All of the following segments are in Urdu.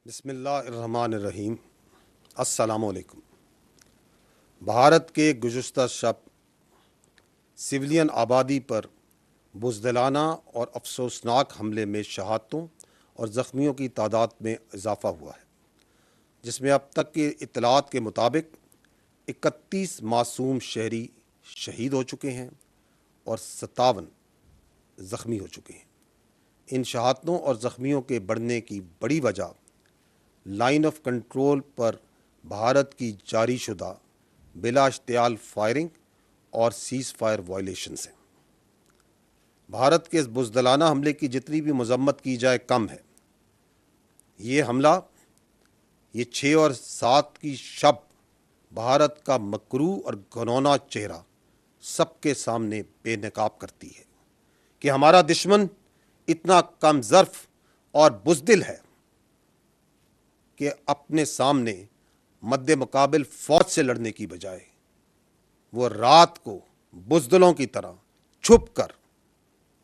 بسم اللہ الرحمن الرحیم۔ السلام علیکم۔ بھارت کے گزشتہ شب سویلین آبادی پر بزدلانہ اور افسوسناک حملے میں شہادتوں اور زخمیوں کی تعداد میں اضافہ ہوا ہے، جس میں اب تک کی اطلاعات کے مطابق 31 معصوم شہری شہید ہو چکے ہیں اور 57 زخمی ہو چکے ہیں۔ ان شہادتوں اور زخمیوں کے بڑھنے کی بڑی وجہ لائن آف کنٹرول پر بھارت کی جاری شدہ بلا اشتعال فائرنگ اور سیز فائر وائلیشنز ہیں۔ بھارت کے اس بزدلانہ حملے کی جتنی بھی مذمت کی جائے کم ہے۔ یہ حملہ، یہ 6 اور 7 کی شب بھارت کا مکروہ اور گھنونا چہرہ سب کے سامنے بے نقاب کرتی ہے کہ ہمارا دشمن اتنا کم ظرف اور بزدل ہے کہ اپنے سامنے مد مقابل فوج سے لڑنے کی بجائے وہ رات کو بزدلوں کی طرح چھپ کر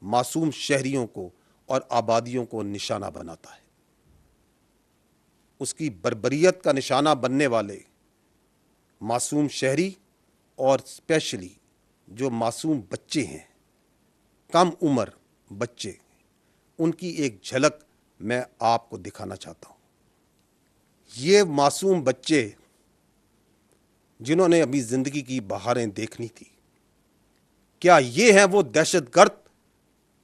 معصوم شہریوں کو اور آبادیوں کو نشانہ بناتا ہے۔ اس کی بربریت کا نشانہ بننے والے معصوم شہری اور اسپیشلی جو معصوم بچے ہیں، کم عمر بچے، ان کی ایک جھلک میں آپ کو دکھانا چاہتا ہوں۔ یہ معصوم بچے جنہوں نے ابھی زندگی کی بہاریں دیکھنی تھی، کیا یہ ہیں وہ دہشت گرد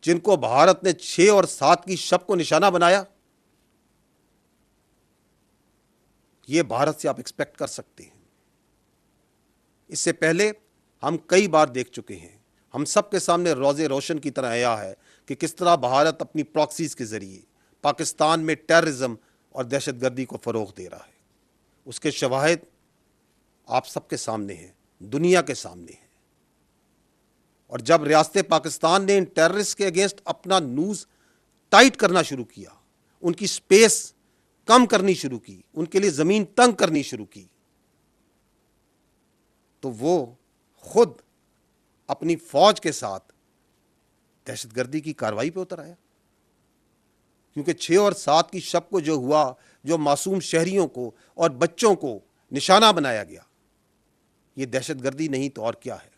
جن کو بھارت نے 6 اور 7 کی شب کو نشانہ بنایا؟ یہ بھارت سے آپ ایکسپیکٹ کر سکتے ہیں۔ اس سے پہلے ہم کئی بار دیکھ چکے ہیں، ہم سب کے سامنے روز روشن کی طرح آیا ہے کہ کس طرح بھارت اپنی پراکسیز کے ذریعے پاکستان میں ٹیررزم اور دہشت گردی کو فروغ دے رہا ہے۔ اس کے شواہد آپ سب کے سامنے ہیں، دنیا کے سامنے ہیں۔ اور جب ریاست پاکستان نے ان ٹیررسٹ کے اگینسٹ اپنا نوز ٹائٹ کرنا شروع کیا، ان کی سپیس کم کرنی شروع کی، ان کے لیے زمین تنگ کرنی شروع کی، تو وہ خود اپنی فوج کے ساتھ دہشت گردی کی کارروائی پہ اتر آیا۔ کیونکہ 6 اور 7 کی شب کو جو ہوا، جو معصوم شہریوں کو اور بچوں کو نشانہ بنایا گیا، یہ دہشت گردی نہیں تو اور کیا ہے؟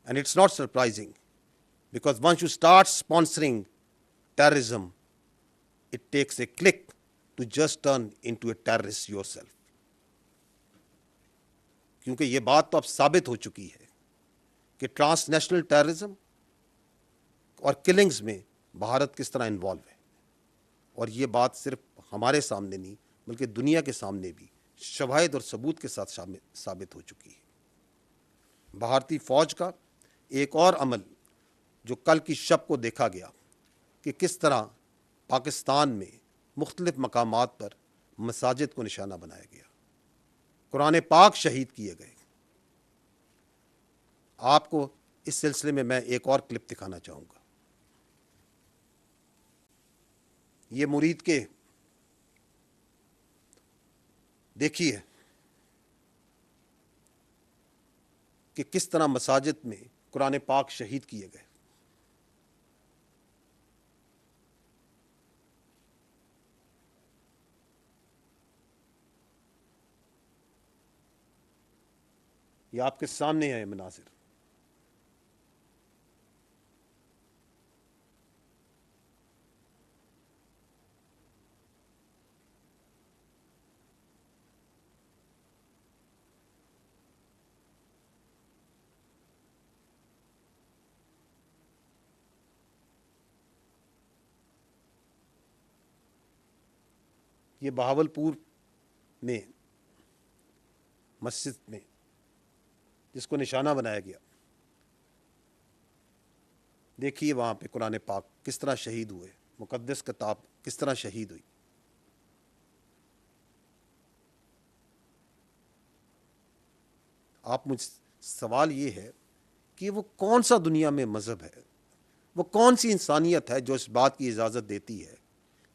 And it's not surprising because once you start sponsoring terrorism, it takes a click to just turn into a terrorist yourself. کیونکہ یہ بات تو اب ثابت ہو چکی ہے کہ ٹرانس نیشنل ٹیررزم اور کلنگز میں بھارت کس طرح انوالو ہے، اور یہ بات صرف ہمارے سامنے نہیں بلکہ دنیا کے سامنے بھی شواہد اور ثبوت کے ساتھ ثابت ہو چکی ہے۔ بھارتی فوج کا ایک اور عمل جو کل کی شب کو دیکھا گیا کہ کس طرح پاکستان میں مختلف مقامات پر مساجد کو نشانہ بنایا گیا، قرآن پاک شہید کیے گئے۔ آپ کو اس سلسلے میں ایک اور کلپ دکھانا چاہوں گا۔ یہ مرید کے دیکھیے کہ کس طرح مساجد میں قرآن پاک شہید کیے گئے۔ یہ آپ کے سامنے ہے مناظر۔ یہ بہاولپور میں مسجد میں جس کو نشانہ بنایا گیا، دیکھیے وہاں پہ قرآن پاک کس طرح شہید ہوئے، مقدس کتاب کس طرح شہید ہوئی۔ آپ مجھ سوال یہ ہے کہ وہ کون سا دنیا میں مذہب ہے، وہ کون سی انسانیت ہے جو اس بات کی اجازت دیتی ہے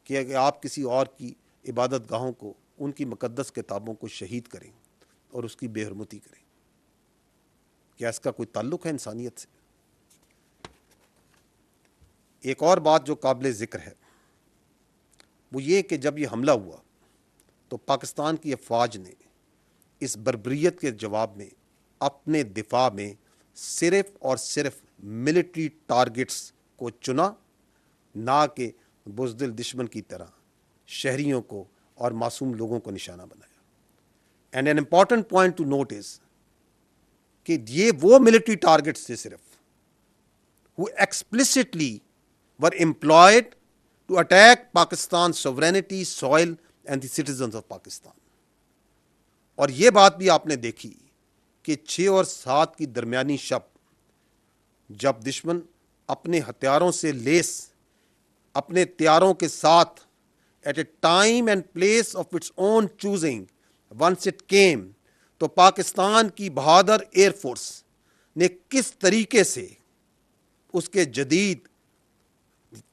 کہ اگر آپ کسی اور کی عبادت گاہوں کو، ان کی مقدس کتابوں کو شہید کریں اور اس کی بے حرمتی کریں؟ کیا اس کا کوئی تعلق ہے انسانیت سے؟ ایک اور بات جو قابل ذکر ہے وہ یہ کہ جب یہ حملہ ہوا تو پاکستان کی افواج نے اس بربریت کے جواب میں اپنے دفاع میں صرف اور صرف ملٹری ٹارگٹس کو چنا، نہ کہ بزدل دشمن کی طرح شہریوں کو اور معصوم لوگوں کو نشانہ بنایا. And an important point to note is کہ یہ وہ ملٹری ٹارگٹس تھے صرف who explicitly were employed to attack Pakistan's sovereignty, soil and the citizens of Pakistan. اور یہ بات بھی آپ نے دیکھی کہ 6 اور 7 کی درمیانی شب جب دشمن اپنے ہتھیاروں سے لیس اپنے تیاروں کے ساتھ at a time and place of its own choosing once it came تو پاکستان کی بہادر ایئر فورس نے کس طریقے سے اس کے جدید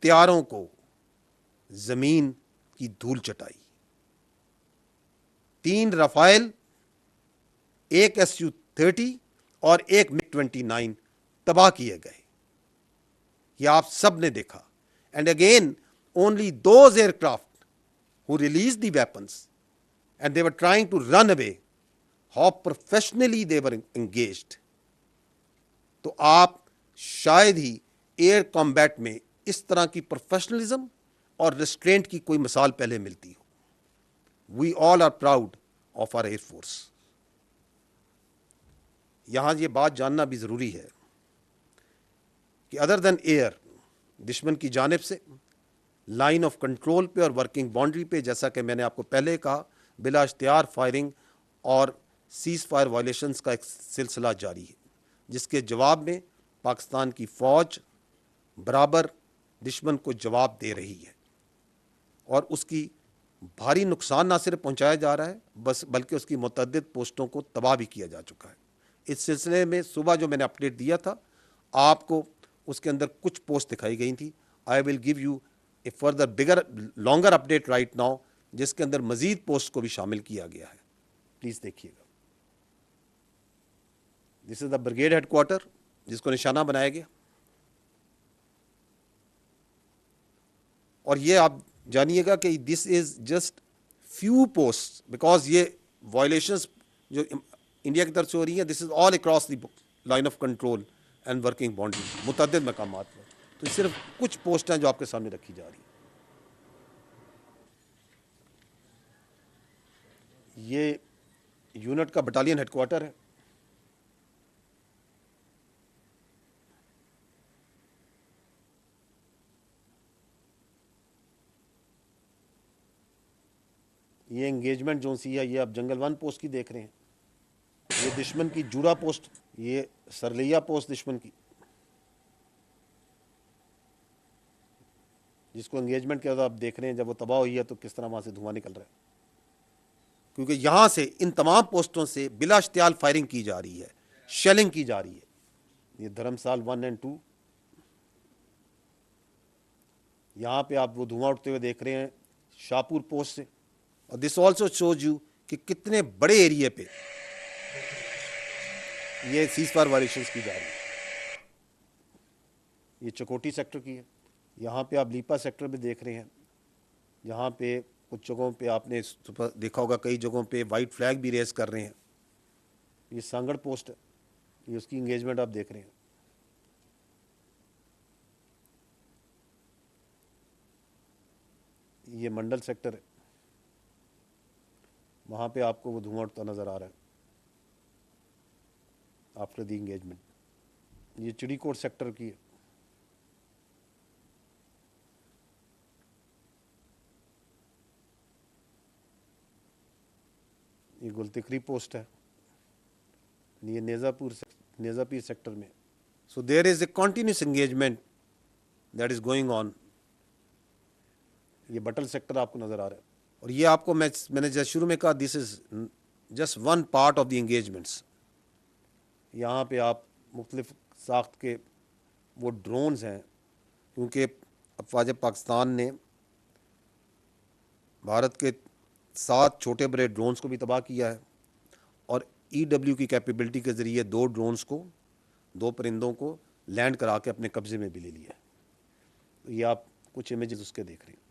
تیاروں کو زمین کی دھول چٹائی. 3 رافائل، 1 Su-30 اور 1 MiG-29 تباہ کیے گئے. یہ آپ سب نے دیکھا. And again only those aircraft who released the weapons and they were trying to run away, how professionally they were engaged. تو آپ شاید ہی ایئر کمبیٹ میں اس طرح کی پروفیشنلزم اور ریسٹرینٹ کی کوئی مثال پہلے ملتی ہو. We all are proud of our air force. یہاں یہ بات جاننا بھی ضروری ہے کہ ادر دین ایئر دشمن کی جانب سے لائن آف کنٹرول پہ اور ورکنگ باؤنڈری پہ، جیسا کہ میں نے آپ کو پہلے کہا، بلا اشتہار فائرنگ اور سیز فائر وائلیشنز کا ایک سلسلہ جاری ہے، جس کے جواب میں پاکستان کی فوج برابر دشمن کو جواب دے رہی ہے اور اس کی بھاری نقصان نہ صرف پہنچایا جا رہا ہے بلکہ اس کی متعدد پوسٹوں کو تباہ بھی کیا جا چکا ہے. اس سلسلے میں صبح جو میں نے اپڈیٹ دیا تھا آپ کو، اس کے اندر کچھ پوسٹ دکھائی گئی تھی. I will give you a further bigger longer update right now, جس کے اندر مزید پوسٹ کو بھی شامل کیا گیا ہے. پلیز دیکھیے گا. دس از دا بریگیڈ ہیڈ کوارٹر جس کو نشانہ بنایا گیا. اور یہ آپ جانیے گا کہ this is just few post, because یہ وائلیشنز جو انڈیا کی طرف سے ہو رہی ہیں، this is all across the line of control and working boundary, متعدد مقامات پر. تو صرف کچھ پوسٹ ہیں جو آپ کے سامنے رکھی جا رہی ہیں. یہ یونٹ کا بٹالین ہیڈ کوارٹر ہے. یہ انگیجمنٹ جو سی ہے، یہ آپ جنگل 1 پوسٹ کی دیکھ رہے ہیں. یہ دشمن کی جوڑا پوسٹ، یہ سرلیا پوسٹ دشمن کی، جس کو انگیجمنٹ کے بعد آپ دیکھ رہے ہیں جب وہ تباہ ہوئی ہے تو کس طرح وہاں سے دھواں نکل رہا ہے. کیونکہ یہاں سے ان تمام پوسٹوں سے بلا اشتعال فائرنگ کی جا رہی ہے، شیلنگ کی جا رہی ہے. یہ دھرمسال 1 اور 2، یہاں پہ آپ وہ دھواں اٹھتے ہوئے دیکھ رہے ہیں شاہپور پوسٹ سے. اور دس آلسو شوز یو کہ کتنے بڑے ایریے پہ یہ سیز فائر وائلیشنز کی جا رہی ہے. یہ چکوٹی سیکٹر کی ہے. یہاں پہ آپ لیپا سیکٹر میں دیکھ رہے ہیں، یہاں پہ کچھ جگہوں پہ آپ نے دیکھا ہوگا، کئی جگہوں پہ وائٹ فلیگ بھی ریز کر رہے ہیں. یہ سانگڑ پوسٹ ہے، یہ اس کی انگیجمنٹ آپ دیکھ رہے ہیں. یہ منڈل سیکٹر ہے، وہاں پہ آپ کو وہ دھواں اٹھتا نظر آ رہا ہے آفٹر دی انگیجمنٹ. یہ چڑی کوٹ سیکٹر کی ہے. یہ گلتکری پوسٹ ہے. یہ نیزا پیر سیکٹر میں. So there is a continuous engagement that is going on. یہ بٹل سیکٹر آپ کو نظر آ رہا ہے. اور یہ آپ کو میں نے جیسے شروع میں کہا، this is just 1 part of the engagements. یہاں پہ آپ مختلف ساخت کے وہ ڈرونز ہیں، کیونکہ افواج پاکستان نے بھارت کے 7 چھوٹے بڑے ڈرونز کو بھی تباہ کیا ہے، اور EW کی کیپیبلٹی کے ذریعے 2 ڈرونز کو، 2 پرندوں کو لینڈ کرا کے اپنے قبضے میں بھی لے لیا ہے. یہ آپ کچھ امیجز اس کے دیکھ رہے ہیں.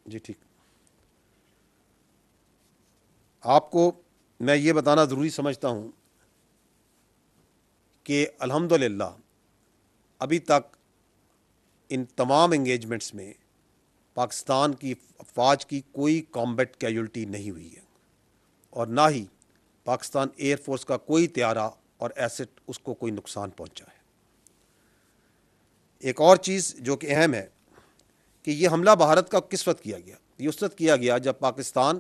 جی ٹھیک. آپ کو میں یہ بتانا ضروری سمجھتا ہوں کہ الحمدللہ ابھی تک ان تمام انگیجمنٹس میں پاکستان کی افواج کی کوئی کامبیٹ کیجولٹی نہیں ہوئی ہے، اور نہ ہی پاکستان ایئر فورس کا کوئی طیارہ اور ایسٹ اس کو کوئی نقصان پہنچا ہے. ایک اور چیز جو کہ اہم ہے کہ یہ حملہ بھارت کا کس وقت کیا گیا؟ یہ اس وقت کیا گیا جب پاکستان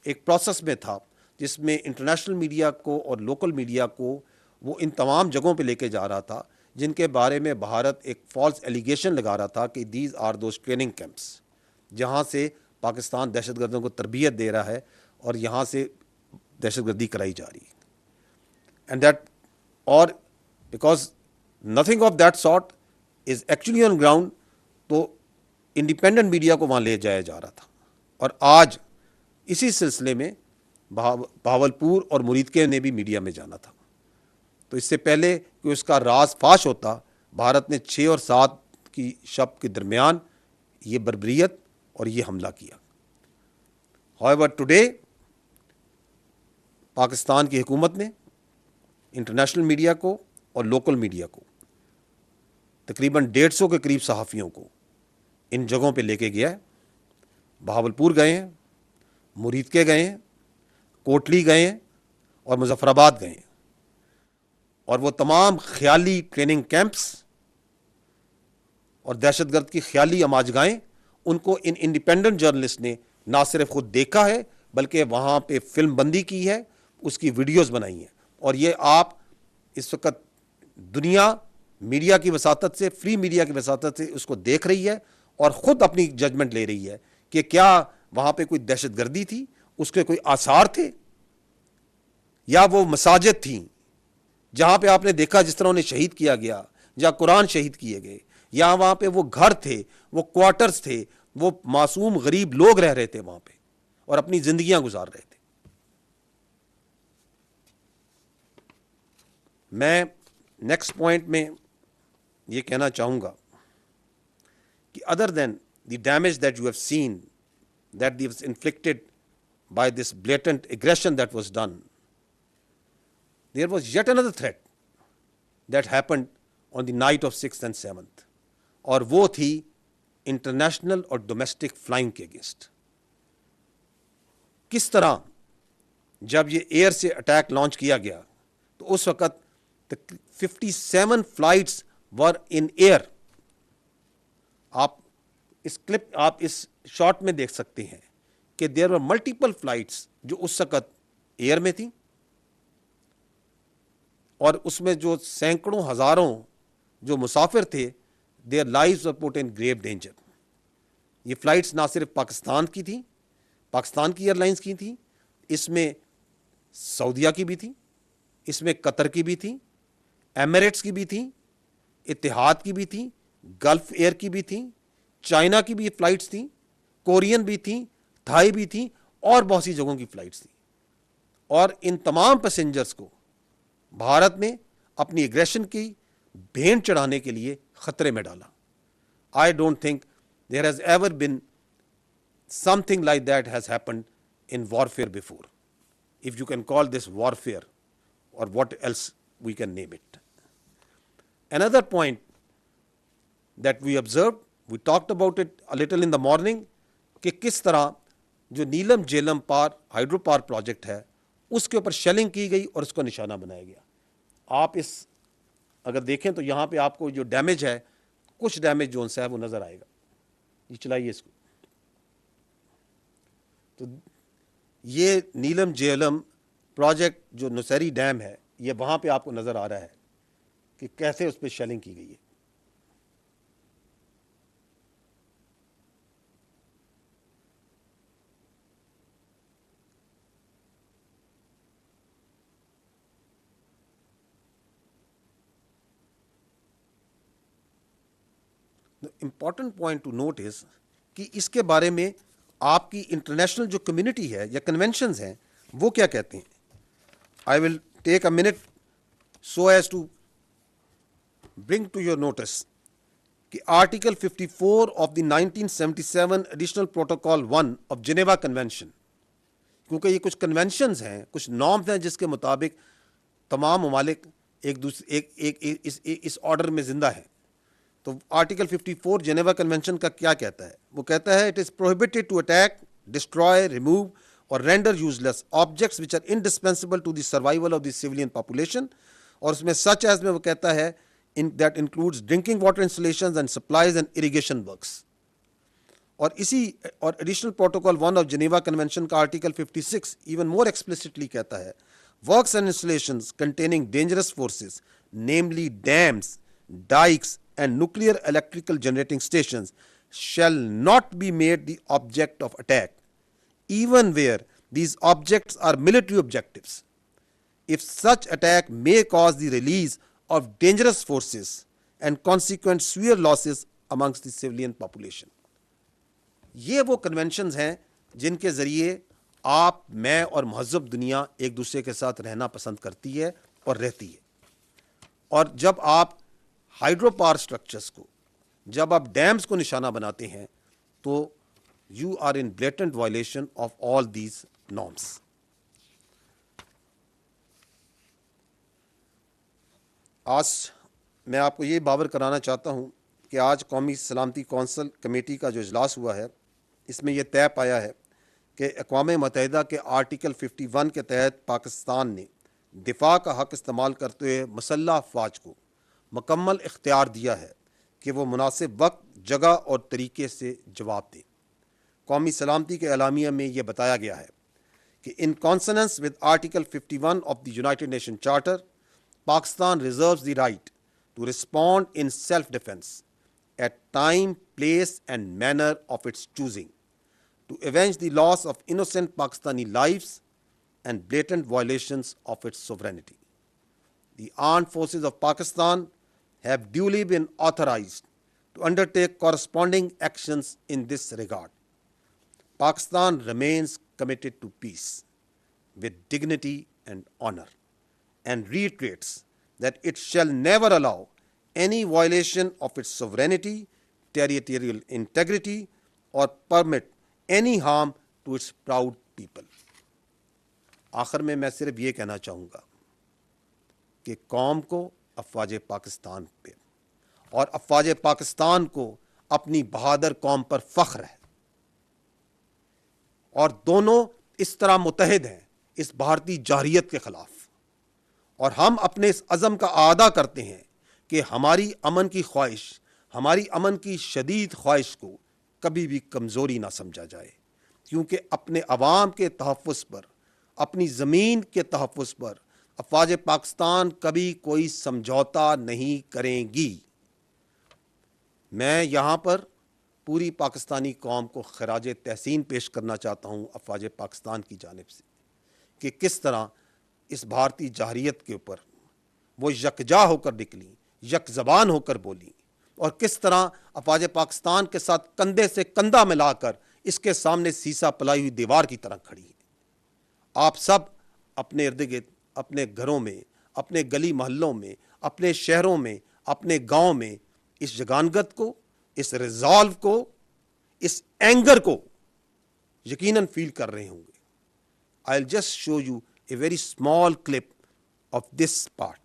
ایک پروسیس میں تھا جس میں انٹرنیشنل میڈیا کو اور لوکل میڈیا کو وہ ان تمام جگہوں پہ لے کے جا رہا تھا جن کے بارے میں بھارت ایک فالس ایلیگیشن لگا رہا تھا کہ these are those training camps جہاں سے پاکستان دہشت گردوں کو تربیت دے رہا ہے اور یہاں سے دہشت گردی کرائی جا رہی ہے. اینڈ دیٹ اور because nothing of that sort is actually on ground, تو انڈیپینڈنٹ میڈیا کو وہاں لے جایا جا رہا تھا. اور آج اسی سلسلے میں بہاولپور اور مریدکے نے بھی میڈیا میں جانا تھا. تو اس سے پہلے کہ اس کا راز فاش ہوتا، بھارت نے 6 اور 7 کی شب کے درمیان یہ بربریت اور یہ حملہ کیا. However, today پاکستان کی حکومت نے انٹرنیشنل میڈیا کو اور لوکل میڈیا کو تقریباً 150 کے قریب صحافیوں کو ان جگہوں پہ لے کے گیا ہے. بہاولپور گئے ہیں، مریدکے گئے ہیں، کوٹلی گئے ہیں اور مظفر آباد گئے ہیں. اور وہ تمام خیالی ٹریننگ کیمپس اور دہشت گرد کی خیالی اماجگاہیں ان کو ان انڈیپینڈنٹ جرنلسٹ نے نہ صرف خود دیکھا ہے بلکہ وہاں پہ فلم بندی کی ہے، اس کی ویڈیوز بنائی ہیں. اور یہ آپ اس وقت دنیا میڈیا کی وساطت سے، فری میڈیا کی وساطت سے اس کو دیکھ رہی ہے اور خود اپنی ججمنٹ لے رہی ہے کہ کیا وہاں پہ کوئی دہشت گردی تھی، اس کے کوئی آثار تھے، یا وہ مساجد تھیں جہاں پہ آپ نے دیکھا جس طرح انہیں شہید کیا گیا، جہاں قرآن شہید کیے گئے، یا وہاں پہ وہ گھر تھے، وہ کوارٹرز تھے، وہ معصوم غریب لوگ رہ رہے تھے وہاں پہ اور اپنی زندگیاں گزار رہے تھے. میں نیکسٹ پوائنٹ میں یہ کہنا چاہوں گا کہ other than the damage that you have seen that they was inflicted by this blatant aggression that was done, there was yet another threat that happened on the night of 6th and 7th، اور وہ تھی انٹرنیشنل اور ڈومیسٹک فلائنگ کے اگینسٹ. کس طرح جب یہ ایئر سے اٹیک لانچ کیا گیا تو اس وقت 57 فلائٹس ور ان ایئر. آپ اس شارٹ میں دیکھ سکتے ہیں کہ دیر ور ملٹیپل فلائٹس جو اس وقت ایئر میں تھیں، اور اس میں جو سینکڑوں ہزاروں جو مسافر تھے، their lives were put in grave danger. یہ فلائٹس نہ صرف پاکستان کی تھیں، پاکستان کی ایئر لائنس کی تھیں، اس میں سعودیہ کی بھی تھیں، اس میں قطر کی بھی تھیں، ایمریٹس کی بھی تھیں، اتحاد کی بھی تھیں، گلف ایئر کی بھی تھیں، چائنا کی بھی فلائٹس تھیں، کورین بھی تھیں، تھائی بھی تھیں، اور بہت سی جگہوں کی فلائٹس تھیں. اور ان تمام پیسنجرز کو بھارت نے اپنی ایگریشن کی بھینٹ چڑھانے کے لیے خطرے میں ڈالا. I don't think there has ever been something like that has happened in warfare before, if you can call this warfare or what else we can name it. Another point that we observed, we talked about it a little in the morning, کہ کس طرح جو نیلم جیلم ہائیڈرو پاور پروجیکٹ ہے اس کے اوپر شیلنگ کی گئی اور اس کو نشانہ بنایا گیا. آپ اس اگر دیکھیں تو یہاں پہ آپ کو جو ڈیمیج ہے، کچھ ڈیمیج جو ہے وہ نظر آئے گا. یہ چلائیے اس کو. تو یہ نیلم جیلم پروجیکٹ جو نوسیری ڈیم ہے، یہ وہاں پہ آپ کو نظر آ رہا ہے کہ کیسے اس پہ شیلنگ کی گئی ہے. Important point to note is کہ اس کے بارے میں آپ کی انٹرنیشنل جو کمیونٹی ہے یا کنونشنز ہیں وہ کیا کہتے ہیں. I will take a minute so as to bring to your notice کہ article 54 of the 1977 additional protocol 1 of Geneva convention, کیونکہ یہ کچھ کنونشنز ہیں، کچھ نارمز ہیں جس کے مطابق تمام ممالک ایک دوسرے اس آرڈر میں زندہ ہیں. تو آرٹیکل 54 جنیوا کنونشن کا کیا کہتا ہے؟ وہ کہتا ہے it is prohibited to attack, destroy, remove اور render useless objects which are indispensable to the survival of the civilian population. اور اس میں سچ ایز میں وہ کہتا ہے that includes drinking water installations and supplies and irrigation works. اور additional protocol 1 of Geneva convention کا آرٹیکل 56 ایون مور ایکسپلسٹلی کہتا ہے works and installations containing dangerous forces namely dams, dikes and nuclear electrical generating stations shall not be made the object of attack, even where these objects are military objectives, if such attack may cause the release of dangerous forces and consequent severe losses amongst the civilian population. یہ وہ کنونشنز ہیں جن کے ذریعے آپ، میں اور مہذب دنیا ایک دوسرے کے ساتھ رہنا پسند کرتی ہے اور رہتی ہے. اور جب آپ ہائیڈرو پاور اسٹرکچرس کو، جب آپ ڈیمز کو نشانہ بناتے ہیں تو you are in blatant violation of all these norms. آج میں آپ کو یہ باور کرانا چاہتا ہوں کہ آج قومی سلامتی کونسل کمیٹی کا جو اجلاس ہوا ہے اس میں یہ طے پایا ہے کہ اقوام متحدہ کے آرٹیکل 51 کے تحت پاکستان نے دفاع کا حق استعمال کرتے ہوئے مسلح افواج کو مکمل اختیار دیا ہے کہ وہ مناسب وقت، جگہ اور طریقے سے جواب دیں. قومی سلامتی کے اعلامیہ میں یہ بتایا گیا ہے کہ in consonance with article 51 of the united nation charter, Pakistan reserves the right to respond in self defence at time, place and manner of its choosing to avenge the loss of innocent Pakistani lives and blatant violations of its sovereignty. The armed forces of Pakistan have duly been authorized to undertake corresponding actions in this regard. Pakistan remains committed to peace with dignity and honor and reiterates that it shall never allow any violation of its sovereignty, territorial integrity, or permit any harm to its proud people. آخر میں صرف یہ کہنا چاہوں گا کہ قوم کو افواج پاکستان پہ اور افواج پاکستان کو اپنی بہادر قوم پر فخر ہے، اور دونوں اس طرح متحد ہیں اس بھارتی جارحیت کے خلاف. اور ہم اپنے اس عزم کا اعادہ کرتے ہیں کہ ہماری امن کی خواہش، ہماری امن کی شدید خواہش کو کبھی بھی کمزوری نہ سمجھا جائے، کیونکہ اپنے عوام کے تحفظ پر، اپنی زمین کے تحفظ پر افواج پاکستان کبھی کوئی سمجھوتا نہیں کریں گی. میں یہاں پر پوری پاکستانی قوم کو خراج تحسین پیش کرنا چاہتا ہوں افواج پاکستان کی جانب سے کہ کس طرح اس بھارتی جارحیت کے اوپر وہ یکجا ہو کر نکلیں، یک زبان ہو کر بولیں، اور کس طرح افواج پاکستان کے ساتھ کندھے سے کندھا ملا کر اس کے سامنے سیسا پلائی ہوئی دیوار کی طرح کھڑی ہے. آپ سب اپنے ارد گرد، اپنے گھروں میں، اپنے گلی محلوں میں، اپنے شہروں میں، اپنے گاؤں میں اس جگانگت کو، اس ریزالو کو، اس اینگر کو یقیناً فیل کر رہے ہوں گے. I'll just show you a very small clip of this part.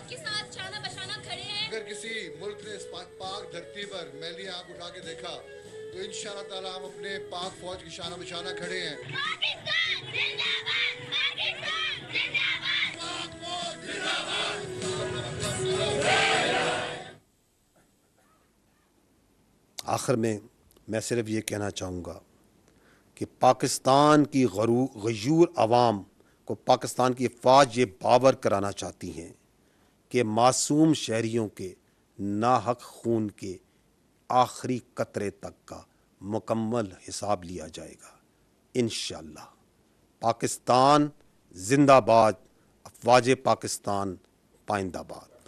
کے ساتھ شانہ بشانہ کھڑے ہیں. اگر کسی ملک نے اس پاک دھرتی پر میلی آنکھ اٹھا کے دیکھا تو انشاءاللہ تعالی ہم اپنے پاک فوج کی شانہ بشانہ کھڑے ہیں. پاکستان زندہ باد، پاکستان زندہ باد، پاک فوج زندہ باد. آخر میں صرف یہ کہنا چاہوں گا کہ پاکستان کی غیور عوام کو پاکستان کی افواج یہ باور کرانا چاہتی ہیں کہ معصوم شہریوں کے ناحق خون کے آخری قطرے تک کا مکمل حساب لیا جائے گا انشاءاللہ. پاکستان زندہ باد، افواج پاکستان پائندہ باد.